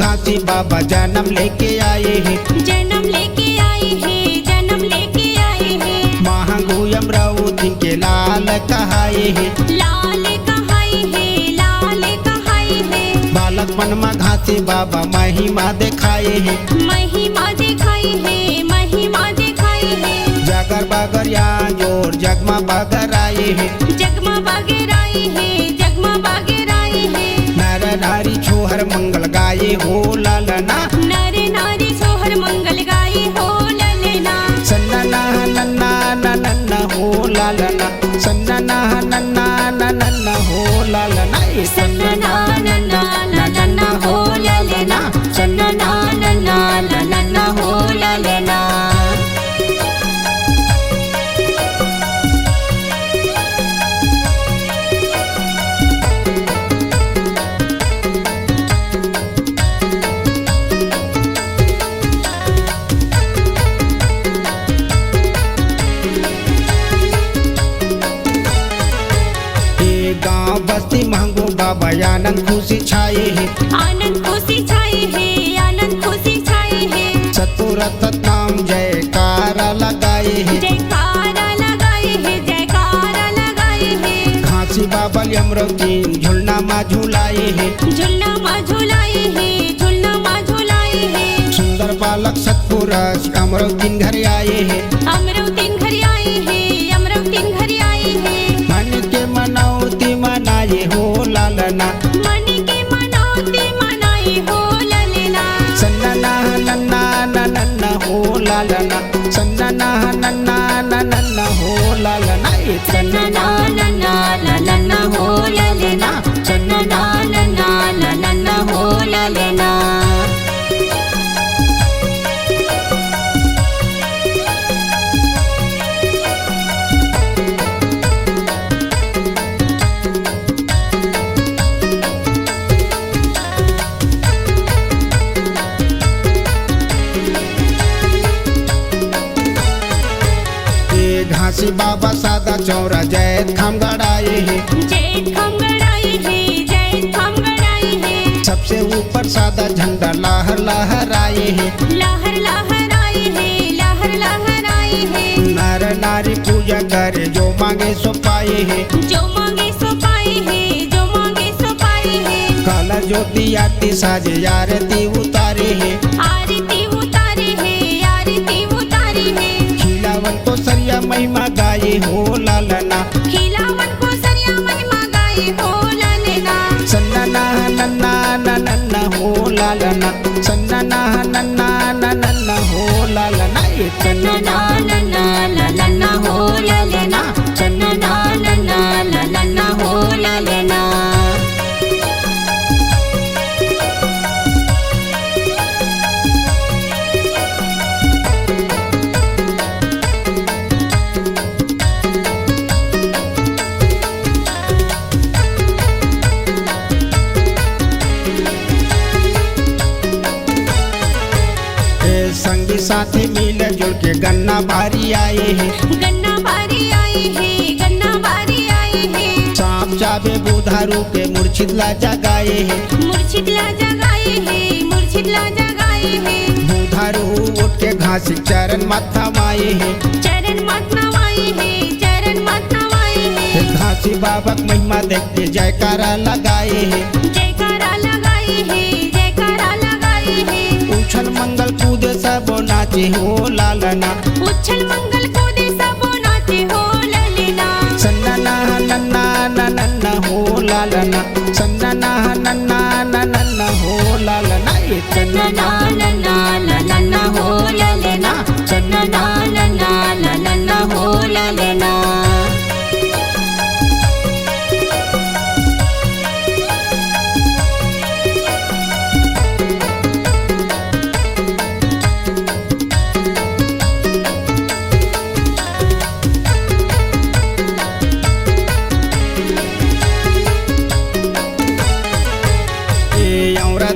घासी बाबा जन्म लेके आए हैं, जन्म लेके आए हैं, जन्म लेके आए हैं। महागु अमरावती के लाल कहाए हैं, लाल कहाए हैं, लाल कहाए हैं। बालकपन में घासी बाबा महिमा दिखाए हैं, महिमा दिखाई है, महिमा दिखाई है। जागर बागर या जोर जगमा बागर आए हैं, जगमा बागेर आए हैं, जगमा बागेर आए हैं। नर नारी छोहर मंगल गाये हो लालना, नर नारी सोहर मंगल गाए हो ललना। सन्ना नन्ना नन्ना हो लालना, सन्ना नन्ना नन्ना हो लालना, सन्ना नन्ना नन्ना हो ललना, सन्ना नन्ना नन्ना हो ललना। गाँव बस्ती महंगो बाबा आनंद खुशी छाए है, आनंद खुशी छाए है, आनंद खुशी छाए है। सतुरत नाम जयकारा लगाए है, जयकारा लगाए है, जयकारा लगाए है। घासी बाबा अमरावती झुलना मा झुलाए है, झुलना मा झुलाए है, झुलना मा झुलाए है। सुंदर बालक सतपुरुष अमरावती घर आए है, अमरावती घर आए है, अमरावती घर आए है। मन के मनौती मनाए हो लालना, मन के मनौती मनाए हो ललना। सन्ना नन्ना नन्ना हो लालना, सन्ना नन्ना नन्ना हो लालना, सन्ना नन्ना नन्ना हो ललना, सन्ना नन्ना नन्ना हो ललना। घासी बाबा सादा चौरा जय खाम गड़ाए है, जय खाम गड़ाए है, जय खाम गड़ाए है। सबसे ऊपर सादा झंडा लहर लहराए है, लहर लहराए है, लहर लहराए है। नर नारी पूजा करे जो मांगे सो पाए है, जो मांगे सो पाए है, जो मांगे सो पाए है। काला ज्योति आरती साजे आरती उतारे है, आरती उतारे है, आरती उतारे है। खिलावन को सरिया महिमा गाये हो लालना, खिलावन को सरिया महिमा गाए हो ललना। सन्ना नन्ना नन्ना हो लालना, सन्ना नन्ना नन्ना हो लालना, सन्ना नन्ना नन्ना हो ललना, सन्ना नन्ना नन्ना हो ललना। संगी साथी मिल जुल के गन्ना बारी आए हैं, गन्ना बारी आए है, गन्ना बारी आए है। सांप चाबे बुधारू के मूर्छितला जगाए है, मूर्छितला जगाए है, मूर्छितला जगाए है। बुधारू उठ के घासी चरण माथा माए है, चरण मत नवाए है, चरण मत नवाए है। घासी बाबा की महिमा देख के जयकारा लगाए है, जयकारा लगाए है, जयकारा लगाए है। उछल मंगल कूदे सब नाचे हो लालना, उछल मंगल कूदे सब नाचे हो ललना। सन्ना नन्ना नन्ना हो लालना, सन्ना नन्ना नन्ना हो लालना, सन्ना नन्ना नन्ना हो ललना, सन्ना नन्ना नन्ना हो ललना।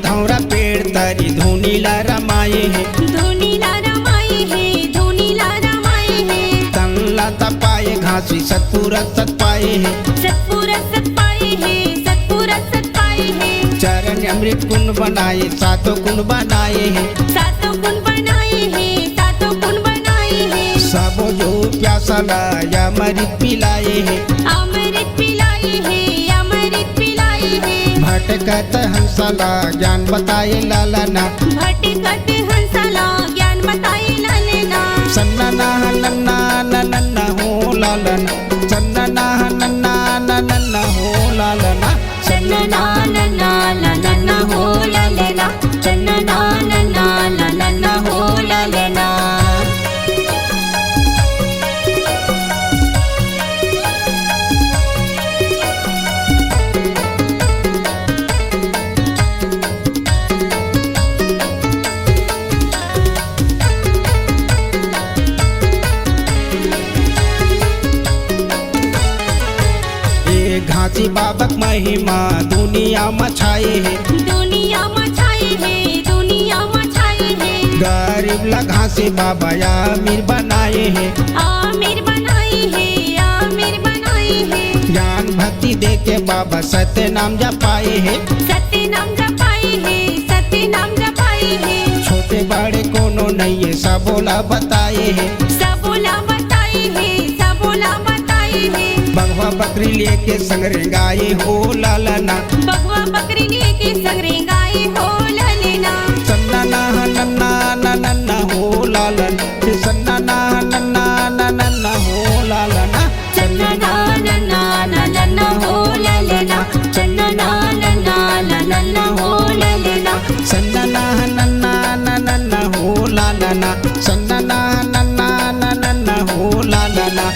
धौरा पेड़ तरी धोनी ला रमाए है, धोनी ला रमाए है, धोनी ला रमाए है। तनला तपाए घासी सतपुरा सत पाए है, सतपुरा सत पाए है, सतपुरा सत पाए है। चरण अमृत कुंड बनाए सातों कुंड बनाए हैं सातों कुंड बनाए हैं सातों कुंड बनाए हैं सब जो प्यासा लाया अमृत पिलाए हैं अमृत पिलाए हैं अमृत पिलाए हैं भटकत हंसला ज्ञान बताए लालना भटकत हंसला ज्ञान बताए लालना सन्ना नन्ना नन्ना हो लालना सन्ना नन्ना नन्ना हो लालना चन्नना नन्ना नन्ना हो लालना चन्नना नन्ना नन्ना हो लालना घासी बाबक महिमा दुनिया में छाए है दुनिया में छाए है दुनिया में छाए है गरीब ला घासी बाबा अमीर बनाए है आमिर बनाए है आमिर बनाए है ज्ञान भक्ति दे के बाबा सत्य नाम जपाए है सत्य नाम जपाए है सत्य नाम जपाए है छोटे बड़े कोनो नहीं है सबोला बताए है सबोला बताए है सबोला बताए है बगवा बकरी लेके संग रेंगाए हो लालना बगवा बकरी लेके संग रेंगाए हो लालना सन्ना नन्ना नन्ना हो लालन सन्ना नन्ना नन्ना हो लालना चन्नना नन्ना नन्ना हो लालना चन्नना नन्ना नन्ना हो लालना सन्ना नन्ना नन्ना हो लालना सन्ना नन्ना नन्ना हो लालना